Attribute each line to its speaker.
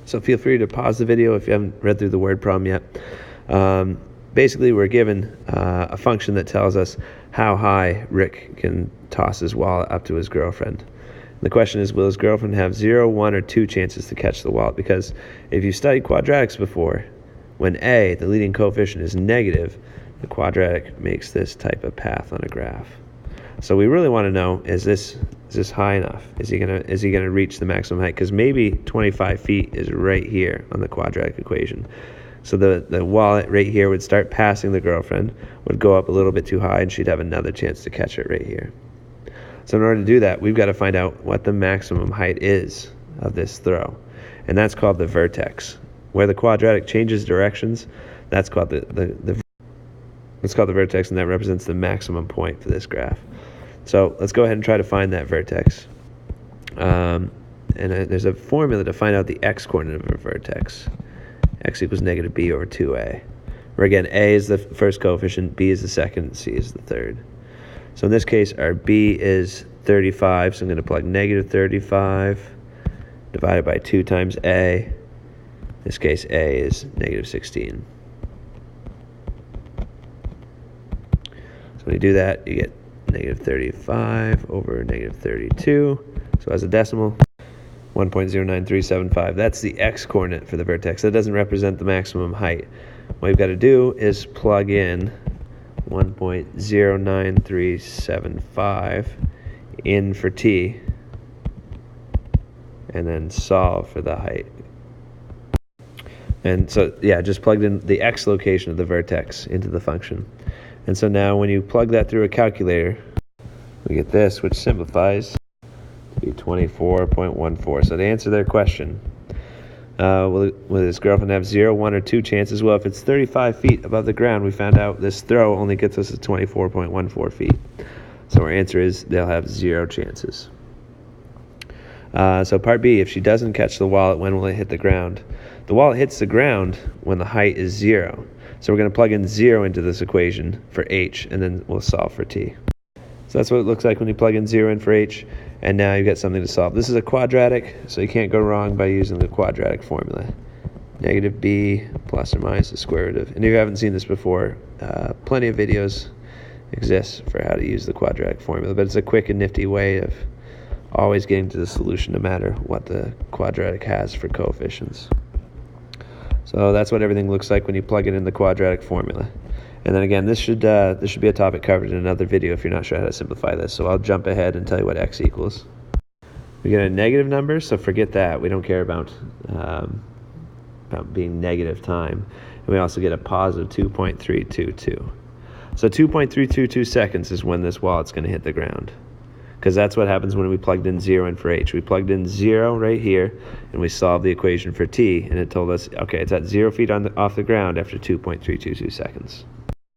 Speaker 1: So feel free to pause the video if you haven't read through the word problem yet. Basically, we're given a function that tells us how high Rick can toss his wallet up to his girlfriend. The question is, will his girlfriend have 0, 1, or 2 chances to catch the wallet? Because if you've studied quadratics before, when a, the leading coefficient, is negative, the quadratic makes this type of path on a graph. So we really want to know, is this high enough? Is he gonna reach the maximum height? Because maybe 25 feet is right here on the quadratic equation. So the wallet right here would start passing the girlfriend, would go up a little bit too high, and she'd have another chance to catch it right here. So in order to do that, we've got to find out what the maximum height is of this throw. And that's called the vertex. Where the quadratic changes directions, that's called it's called the vertex, and that represents the maximum point for this graph. So let's go ahead and try to find that vertex. There's a formula to find out the x-coordinate of a vertex. X equals negative b over 2a. Where again, a is the first coefficient, b is the second, c is the third. So in this case, our b is 35, so I'm going to plug negative 35 divided by 2 times a. In this case, a is negative 16. So when you do that, you get negative 35 over negative 32. So as a decimal, 1.09375. That's the x-coordinate for the vertex. That doesn't represent the maximum height. What you've got to do is plug in 1.09375 in for t, and then solve for the height. And so, yeah, just plugged in the x location of the vertex into the function. And so now when you plug that through a calculator, we get this, which simplifies to be 24.14. So to answer their question, will his girlfriend have 0, 1, or 2 chances? Well, if it's 35 feet above the ground, we found out this throw only gets us to 24.14 feet. So our answer is they'll have 0 chances. So part B, if she doesn't catch the wallet, when will it hit the ground? The wallet hits the ground when the height is 0. So we're going to plug in 0 into this equation for h, and then we'll solve for t. So that's what it looks like when you plug in 0 in for h, and now you've got something to solve. This is a quadratic, so you can't go wrong by using the quadratic formula. Negative b plus or minus the square root of. And if you haven't seen this before, plenty of videos exist for how to use the quadratic formula, but it's a quick and nifty way of always getting to the solution no matter what the quadratic has for coefficients. So that's what everything looks like when you plug it in the quadratic formula. And then again, this should be a topic covered in another video if you're not sure how to simplify this. So I'll jump ahead and tell you what x equals. We get a negative number, so forget that. We don't care about being negative time. And we also get a positive 2.322. So 2.322 seconds is when this wallet's going to hit the ground, because that's what happens when we plugged in 0 in for h. We plugged in 0 right here, and we solved the equation for t, and it told us, okay, it's at 0 feet off the ground after 2.322 seconds.